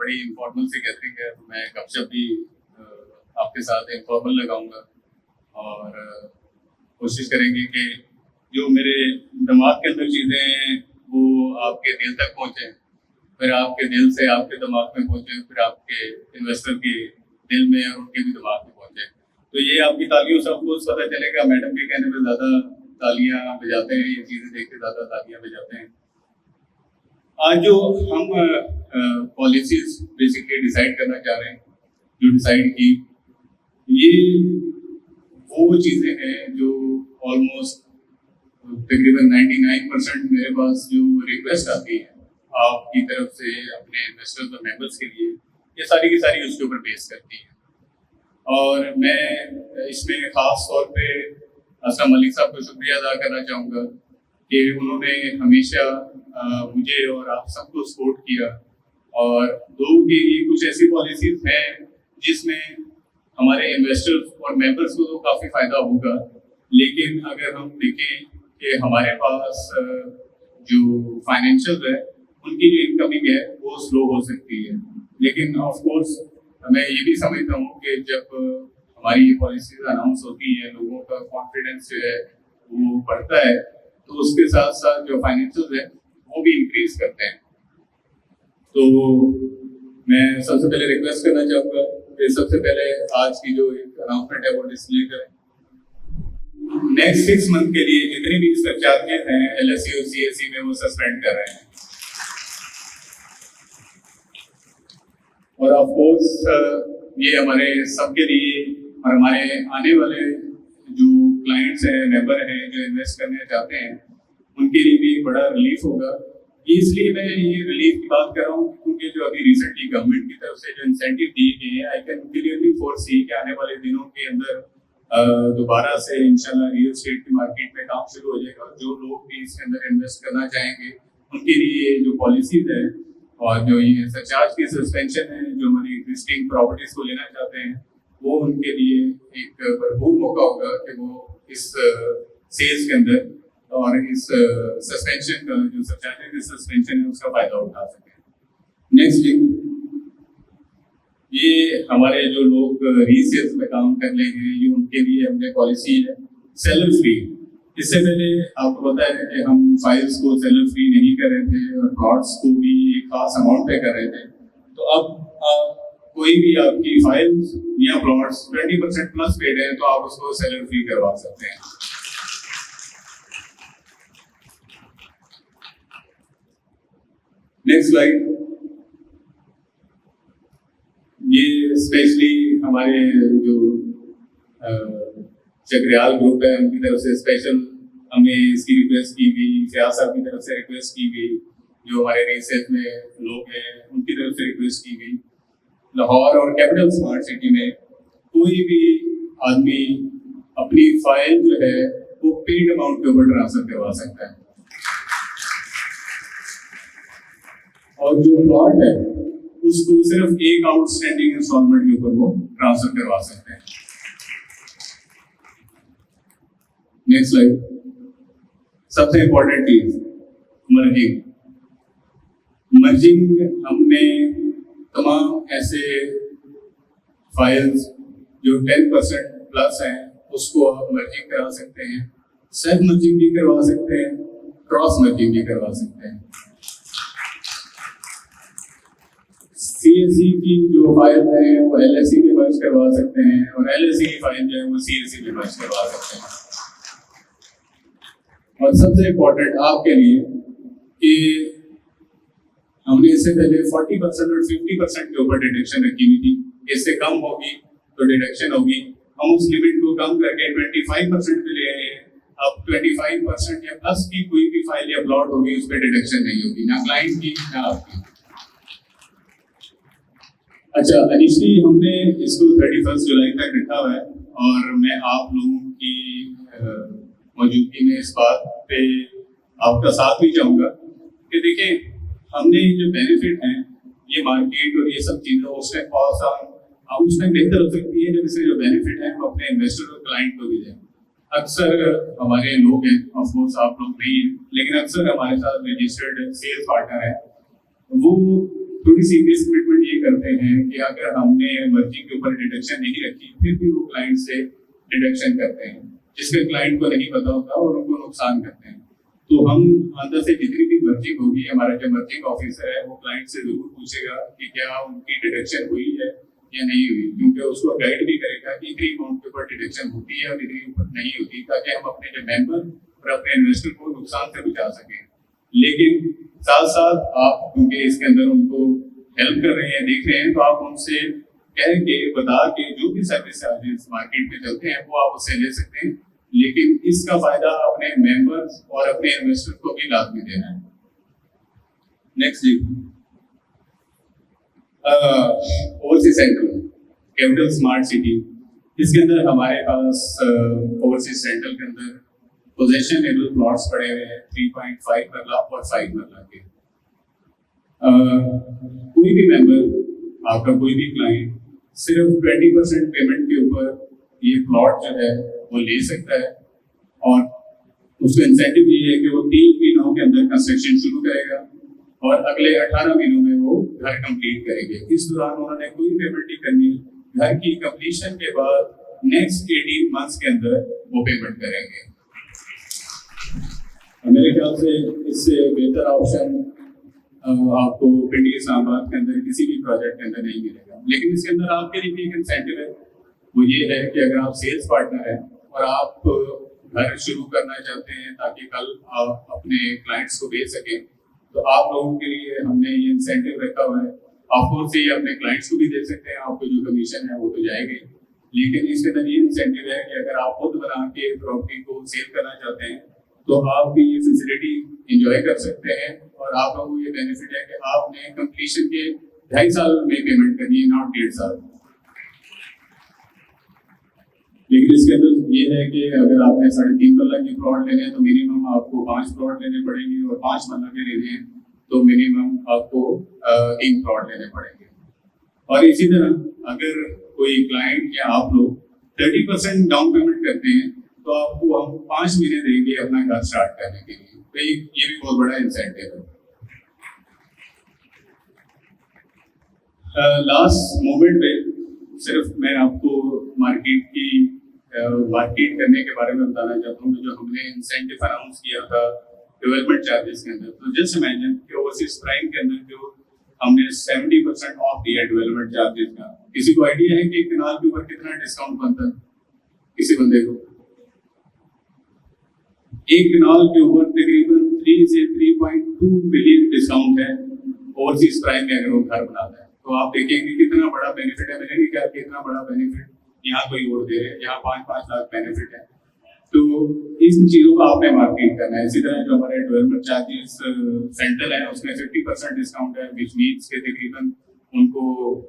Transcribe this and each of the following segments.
बड़ी इनफॉर्मल सी गैदरिंग है, तो मैं गपशप भी आपके साथ इनफॉर्मल लगाऊंगा और कोशिश करेंगे कि जो मेरे दिमाग के अंदर चीज़ें हैं वो आपके दिल तक पहुँचे, फिर आपके दिल से आपके दिमाग में पहुँचे, फिर आपके इन्वेस्टर के दिल में और उनके भी दिमाग में पहुँचे। तो ये आपकी तालियों से आपको पता चलेगा, मैडम के कहने पे ज़्यादा तालियां बजाते हैं, ये चीज़ें देख के ज़्यादा तालियां बजाते हैं। आज जो हम पॉलिसीज बेसिकली डिसाइड करना चाह रहे हैं, जो डिसाइड की, ये वो चीज़ें हैं जो ऑलमोस्ट तकरीबन 99% मेरे पास जो रिक्वेस्ट आती है आपकी तरफ से अपने इन्वेस्टर्स और मेंबर्स के लिए, ये सारी की सारी उसके ऊपर बेस करती है। और मैं इसमें ख़ास तौर पे असलम मलिक साहब को शुक्रिया अदा करना चाहूँगा कि उन्होंने हमेशा मुझे और आप सबको सपोर्ट किया, और दो की ये कुछ ऐसी पॉलिसीज हैं जिसमें हमारे इन्वेस्टर्स और मेंबर्स को तो काफ़ी फ़ायदा होगा, लेकिन अगर हम देखें कि हमारे पास जो फाइनेंशियल है उनकी जो इनकमिंग है वो स्लो हो सकती है। लेकिन ऑफ कोर्स मैं ये भी समझता हूँ कि जब हमारी ये पॉलिसीज अनाउंस होती है, लोगों का कॉन्फिडेंस जो है वो बढ़ता है, तो उसके साथ साथ जो फाइनेंशियल है वो भी इंक्रीज करते हैं। तो मैं सबसे पहले रिक्वेस्ट करना चाहूँगा कि सबसे पहले आज की जो एक अनाउंसमेंट है वो डिस्प्ले करें। नेक्स्ट 6 मंथ के लिए जितनी भी स्ट्रक्चर हैं LSE और CSE में वो सस्पेंड कर रहे हैं, और ऑफ कोर्स ये हमारे सबके लिए और हमारे आने वाले जो क्लाइंट्स हैं, मेंबर हैं, जो इन्वेस्ट करने चाहते हैं, उनके लिए भी बड़ा रिलीफ होगा। इसलिए मैं ये रिलीफ की बात कर रहा हूँ क्योंकि जो अभी रिसेंटली गवर्नमेंट की तरफ से जो इंसेंटिव दिए गए हैं, आई कैन क्लियरली फोरसी कि आने वाले दिनों के अंदर दोबारा से इंशाल्लाह रियल एस्टेट की मार्केट में काम शुरू हो जाएगा। जो लोग भी इसके अंदर इन्वेस्ट करना चाहेंगे उनके लिए जो पॉलिसीज है और जो ये सरचार्ज की सस्पेंशन है, जो हमारी एग्जिस्टिंग प्रॉपर्टीज को लेना चाहते हैं, वो उनके लिए एक भरपूर मौका होगा कि वो इस सेल्स के अंदर और इस सस्पेंशन का जो सरचार्ज की सस्पेंशन है उसका फायदा उठा सकें। नेक्स्ट, ये हमारे जो लोग रीसेल्स में काम कर लेंगे, ये उनके लिए हमने पॉलिसी है सेलर फ्री। इससे पहले आपको पता है कि हम फाइल्स को सेलर फ्री नहीं कर रहे थे और प्लॉट्स को भी एक खास अमाउंट पे कर रहे थे। तो अब कोई भी आपकी फाइल्स या प्लॉट्स 20% प्लस पेड है तो आप उसको सेलर फ्री करवा सकते हैं। Next slide. ये स्पेशली हमारे जो चक्रियाल ग्रुप है उनकी तरफ से स्पेशल हमें इसकी रिक्वेस्ट की गई, फयाज साहब की तरफ से रिक्वेस्ट की गई, जो हमारे रिसर्च में लोग हैं उनकी तरफ से रिक्वेस्ट की गई। लाहौर और कैपिटल स्मार्ट सिटी में कोई भी आदमी अपनी फाइल जो है वो पेड अमाउंट के ऊपर ट्रांसफर करवा सकता है, और जो प्लॉट है उसको सिर्फ एक आउटस्टैंडिंग इंस्टॉलमेंट के ऊपर वो ट्रांसफर करवा सकते हैं। Next slide. सबसे इंपॉर्टेंट चीज मर्जिंग। मर्जिंग हमने तमाम ऐसे फाइल्स जो 10% प्लस हैं उसको आप मर्जिंग करा सकते हैं, सेल्फ मर्जिंग भी करवा सकते हैं, क्रॉस मर्जिंग भी करवा सकते हैं। CSE की जो फाइल है वो LSE में मर्ज करवा सकते हैं, और LSE की फाइल जो है वो CSE में मर्ज करवा सकते हैं। और सबसे इम्पोर्टेंट आपके लिए कि हमने इससे पहले 40% और 50% के ऊपर डिडक्शन रखी हुई थी, इससे कम होगी तो डिडक्शन होगी। हम उस लिमिट को कम करके 25% पे ले आए हैं। अब 25% या प्लस की कोई भी फाइल या प्लॉट होगी उस पर डिडक्शन नहीं होगी, ना क्लाइंट की ना आपकी। अच्छा, इनिशियली हमने इसको 31 जुलाई तक रखा हुआ है, और मैं आप लोगों की मौजूदगी में इस बात पे आपका साथ भी चाहूँगा कि देखें हमने जो बेनिफिट हैं ये मार्केट और ये सब चीज़ें उस टाइम बेहतर हो सकती है जब इससे जो बेनिफिट है हम अपने इन्वेस्टर और क्लाइंट को भी दें। अक्सर हमारे लोग हैं, ऑफ कोर्स आप लोग नहीं हैं, लेकिन अक्सर हमारे साथ रजिस्टर्ड सेल्स पार्टनर है, वो थोड़ी सीरियस कमिटमेंट ये करते हैं कि अगर हमने मर्जी के ऊपर डिडक्शन नहीं रखी फिर भी वो क्लाइंट से डिडक्शन करते हैं, जिसके क्लाइंट को नहीं पता होता और उनको नुकसान करते हैं। तो हम अंदर से जितनी भी मर्जिंग होगी, हमारा जो मर्जिंग ऑफिसर है वो क्लाइंट से जरूर पूछेगा कि क्या उनकी डिडक्शन हुई है या नहीं हुई, क्योंकि उसको गाइड भी करेगा कि इतनी अमाउंट के ऊपर डिडक्शन होती है और इतनी ऊपर नहीं होती, ताकि हम अपने जो मेंबर और अपने इन्वेस्टर को नुकसान से बचा सकें। लेकिन साथ साथ आप क्योंकि इसके अंदर उनको हेल्प कर रहे हैं, देख रहे हैं, तो आप उनसे कह के बता के जो भी सर्विस चार्जेस मार्केट में चलते हैं वो आप उससे ले सकते हैं, लेकिन इसका फायदा अपने मेंबर्स और अपने इन्वेस्टर को भी लाजमी देना है। नेक्स्ट जी, overseas central capital smart city, इसके अंदर हमारे पास ओवरसीज सेंट्रल के अंदर पोजेशनेबल प्लॉट्स पड़े हुए हैं 3.5 मरला और 5 मरला के। कोई भी मेंबर, आपका कोई भी क्लाइंट सिर्फ 20% पेमेंट के ऊपर ये प्लॉट जो है वो ले सकता है, और उसका इंसेंटिव ये है कि वो 3 महीनों के अंदर कंस्ट्रक्शन शुरू करेगा और अगले 18 महीनों में वो घर कंप्लीट करेंगे। इस दौरान उन्होंने कोई पेमेंट नहीं करनी, घर की कंप्लीशन के बाद नेक्स्ट 18 मंथ्स के अंदर वो पेमेंट करेंगे। मेरे ख्याल से इससे बेहतर ऑप्शन आपको पिंडी इस्लामाबाद के अंदर किसी भी प्रोजेक्ट के अंदर नहीं मिलेगा। लेकिन इसके अंदर आपके लिए भी एक इंसेंटिव है, वो ये है कि अगर आप सेल्स पार्टनर हैं और आप घर शुरू करना चाहते हैं ताकि कल आप अपने क्लाइंट्स को भेज सकें, तो आप लोगों के लिए हमने ये इंसेंटिव रखा हुआ है। ऑफकोर्स ये अपने क्लाइंट्स को भी दे सकते हैं, आपको जो कमीशन है वो तो जाएगी, लेकिन इसके अंदर ये इंसेंटिव है कि अगर आप खुद बना के प्रॉपर्टी को सेल करना चाहते हैं तो आप भी ये फैसिलिटी एंजॉय कर सकते हैं, और आप लोगों को ये बेनिफिट है कि आपने कंप्लीशन के 2.5 साल में पेमेंट करनी है, नॉट 1.5 साल। लेकिन इसके अंदर ये है कि अगर आपने 3.5 मरला की प्लॉट लेने हैं तो मिनिमम आपको 5 प्लॉट लेने पड़ेंगे, और 5 मरला के लेने हैं तो मिनिमम आपको 3 प्लॉट लेने पड़ेंगे। और इसी तरह अगर कोई क्लाइंट या आप लोग 30% डाउन पेमेंट करते हैं तो आपको हम 5 महीने देंगे अपना घर स्टार्ट करने के लिए, तो ये भी बहुत बड़ा इंसेंटिव है। लास्ट मोमेंट पे सिर्फ मैं आपको मार्केट करने के बारे में बताना चाहता हूँ। जो हमने इंसेंटिव अनाउंस किया था डेवलपमेंट चार्जेस के अंदर, तो जस्ट इमेजिन कि ओवरसीज प्राइम के अंदर जो हमने 70% ऑफ दिया डेवलपमेंट चार्जेस का। किसी को आइडिया है कि कनाल के ऊपर कितना डिस्काउंट बनता है? किसी बंदे को एक कनाल के ऊपर तकरीबन 3 से 3.2 मिलियन डिस्काउंट है ओवरसीज प्राइम में अगर वो घर बनाता है, तो आप देखेंगे कितना बड़ा बेनिफिट है। मैंने नहीं कहा कि इतना बड़ा बेनिफिट यहाँ कोई और दे रहे हैं, यहाँ 5-5 लाख बेनिफिट है। तो इन चीजों को आपने मार्केट करना है। इसी तरह जो हमारे डेवलपमेंट चार्जेस सेंट्रल है उसमें 50% डिस्काउंट है, विच मीन्स के तकरीबन उनको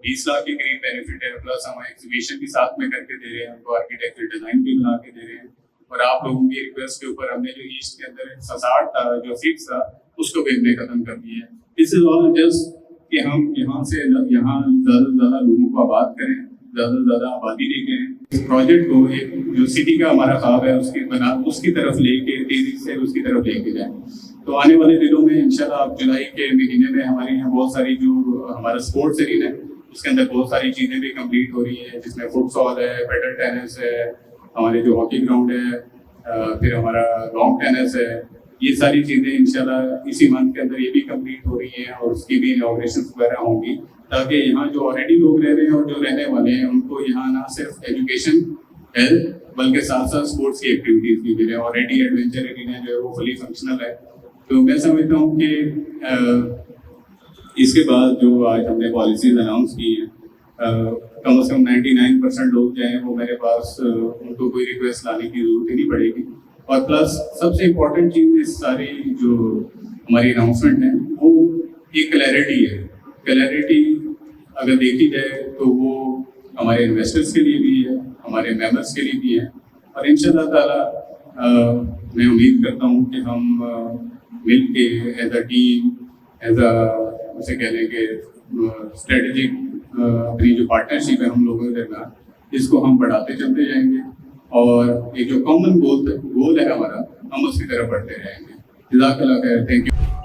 20 लाख के करीब बेनिफिट है, प्लस हम एग्जीबिशन भी साथ में करके दे रहे हैं, उनको आर्किटेक्चर डिजाइन भी बना के दे रहे हैं, और आप लोगों की रिक्वेस्ट के ऊपर हमने जो ईस्ट के अंदर 60 था जो फिक्स था उसको भी हमने खत्म कर दिया है। दिस इज ऑल जस्ट कि हम यहाँ से यहाँ ज़्यादा से ज़्यादा लोगों को आबाद करें, ज़्यादा से ज़्यादा आबादी लेके इस प्रोजेक्ट को एक जो सिटी का हमारा ख्वाब है उसकी तरफ लेके तेजी से उसकी तरफ लेके जाएं। तो आने वाले दिनों में इंशाल्लाह जुलाई के महीने में हमारे यहाँ बहुत सारी जो हमारा स्पोर्ट्स एरिया है उसके अंदर बहुत सारी चीज़ें भी कंप्लीट हो रही है, जिसमें फुटसॉल है, पेडल टेनिस है, हमारे जो हॉकी ग्राउंड है, फिर हमारा लॉन्ग टेनिस है। ये सारी चीज़ें इंशाल्लाह इसी मंथ के अंदर ये भी कंप्लीट हो रही हैं और उसकी भी इनॉग्रेशन वगैरह होंगी, ताकि यहाँ जो ऑलरेडी लोग रह रहे हैं और जो रहने वाले हैं उनको यहाँ ना सिर्फ एजुकेशन हेल्थ बल्कि साथ साथ स्पोर्ट्स की एक्टिविटीज़ भी मिले। ऑलरेडी एडवेंचर एरिया जो है वो फुली फंक्शनल है। तो मैं समझता हूँ कि इसके बाद जो आज हमने पॉलिसीज अनाउंस की हैं, कम से कम 99% लोग जो हैं वो मेरे पास उनको कोई रिक्वेस्ट लाने की जरूरत ही नहीं पड़ेगी। और प्लस सबसे इम्पोर्टेंट चीज़ इस सारी जो हमारी अनाउंसमेंट है वो एक क्लैरिटी है। क्लैरिटी अगर देखी जाए तो वो हमारे इन्वेस्टर्स के लिए भी है, हमारे मेंबर्स के लिए भी है, और इंशाल्लाह ताला मैं उम्मीद करता हूँ कि हम मिल के as a team as a उसे कह लें कि स्ट्रेटेजिक अपनी जो पार्टनरशिप है हम लोगों के दरमियान इसको हम बढ़ाते चलते जाएंगे, और एक जो कॉमन गोल है हमारा हम उसकी तरफ बढ़ते रहेंगे। जज़ाकल्लाह खैर, थैंक यू।